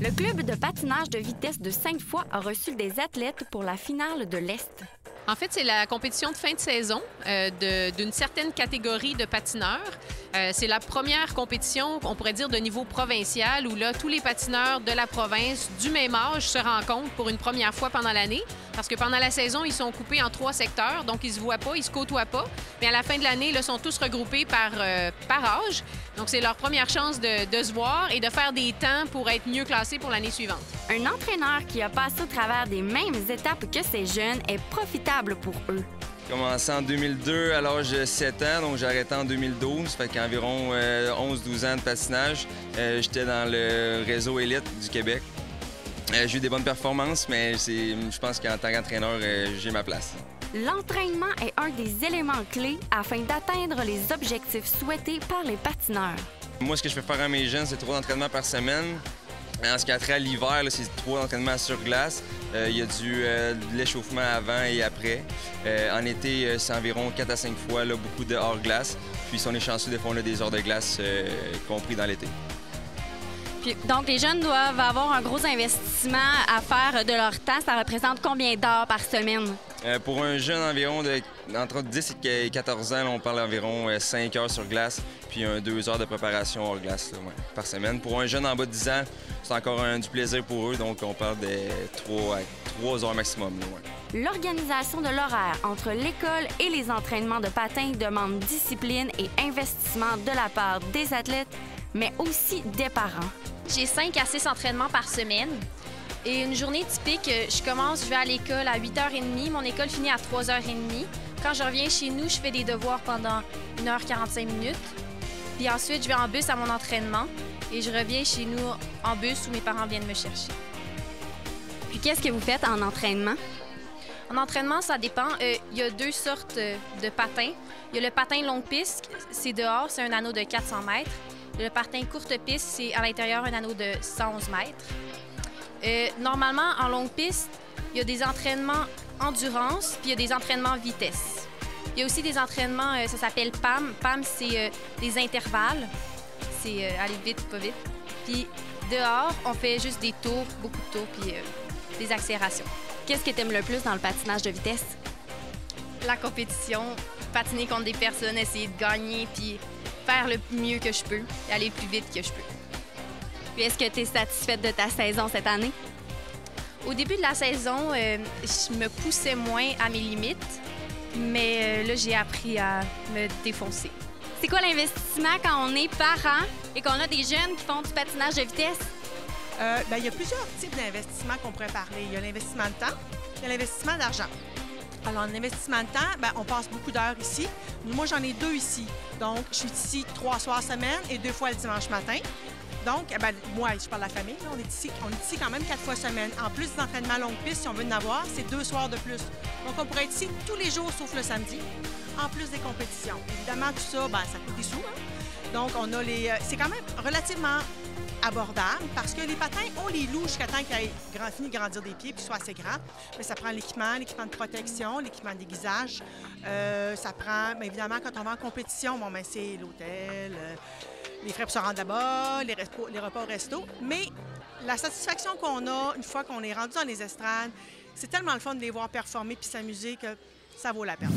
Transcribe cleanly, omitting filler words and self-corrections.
Le club de patinage de vitesse de Sainte-Foy a reçu des athlètes pour la finale de l'Est. En fait, c'est la compétition de fin de saison d'une certaine catégorie de patineurs. C'est la première compétition, on pourrait dire, de niveau provincial, où là, tous les patineurs de la province du même âge se rencontrent pour une première fois pendant l'année. Parce que pendant la saison, ils sont coupés en 3 secteurs, donc ils se voient pas, ils se côtoient pas. Mais à la fin de l'année, ils sont tous regroupés par âge. Donc c'est leur première chance de se voir et de faire des temps pour être mieux classés pour l'année suivante. Un entraîneur qui a passé au travers des mêmes étapes que ces jeunes est profitable pour eux. J'ai commencé en 2002 à l'âge de 7 ans, donc j'ai arrêté en 2012, fait qu'environ 11-12 ans de patinage. J'étais dans le réseau élite du Québec. J'ai eu des bonnes performances, mais je pense qu'en tant qu'entraîneur, j'ai ma place. L'entraînement est un des éléments clés afin d'atteindre les objectifs souhaités par les patineurs. Moi, ce que je fais faire à mes jeunes, c'est 3 entraînements par semaine. En ce qui a trait à l'hiver, c'est 3 entraînements sur glace. Il y a de l'échauffement avant et après. En été, c'est environ 4 à 5 fois là, beaucoup de hors-glace. Puis si on est chanceux, des fois, on a des heures de glace compris dans l'été. Donc, les jeunes doivent avoir un gros investissement à faire de leur temps. Ça représente combien d'heures par semaine? Pour un jeune environ entre 10 et 14 ans, là, on parle d'environ 5 heures sur glace, puis 2 heures de préparation hors glace là, par semaine. Pour un jeune en bas de 10 ans, c'est encore du plaisir pour eux, donc on parle de 3 heures maximum. Là, ouais. L'organisation de l'horaire entre l'école et les entraînements de patin demande discipline et investissement de la part des athlètes, mais aussi des parents. J'ai 5 à 6 entraînements par semaine. Et une journée typique, je vais à l'école à 8h30, mon école finit à 3h30. Quand je reviens chez nous, je fais des devoirs pendant 1h45 minutes. Puis ensuite, je vais en bus à mon entraînement et je reviens chez nous en bus où mes parents viennent me chercher. Puis qu'est-ce que vous faites en entraînement? En entraînement, ça dépend. Il y a 2 sortes de patins. Il y a le patin longue piste, c'est dehors, c'est un anneau de 400 mètres. Le patin courte piste, c'est à l'intérieur un anneau de 111 mètres. Normalement, en longue piste, il y a des entraînements endurance, puis il y a des entraînements vitesse. Il y a aussi des entraînements, ça s'appelle PAM. PAM, c'est des intervalles. C'est aller vite, pas vite. Puis dehors, on fait juste des tours, beaucoup de tours, puis des accélérations. Qu'est-ce que tu aimes le plus dans le patinage de vitesse? La compétition, patiner contre des personnes, essayer de gagner, puis faire le mieux que je peux, et aller le plus vite que je peux. Puis est-ce que tu es satisfaite de ta saison cette année? Au début de la saison, je me poussais moins à mes limites, mais là, j'ai appris à me défoncer. C'est quoi l'investissement quand on est parent et qu'on a des jeunes qui font du patinage de vitesse? Il y a plusieurs types d'investissements qu'on pourrait parler. Il y a l'investissement de temps, il y a l'investissement d'argent. Alors, en investissement de temps, on passe beaucoup d'heures ici. Moi, j'en ai 2 ici. Donc, je suis ici 3 soirs semaine et 2 fois le dimanche matin. Donc, moi, je parle de la famille, là, on est ici quand même 4 fois semaine. En plus des entraînements longue piste, si on veut en avoir, c'est 2 soirs de plus. Donc, on pourrait être ici tous les jours, sauf le samedi, en plus des compétitions. Évidemment, tout ça, ça coûte des sous. Hein? Donc, on a c'est quand même relativement abordable parce que les patins, on les loue jusqu'à temps qu'ils aient fini de grandir des pieds puis soient assez grands. Mais ça prend l'équipement de protection, l'équipement d'aiguisage. Ça prend, évidemment, quand on va en compétition, c'est l'hôtel, les frais pour se rendre là-bas, les repas au resto. Mais la satisfaction qu'on a une fois qu'on est rendu dans les estrades, c'est tellement le fun de les voir performer puis s'amuser que ça vaut la peine.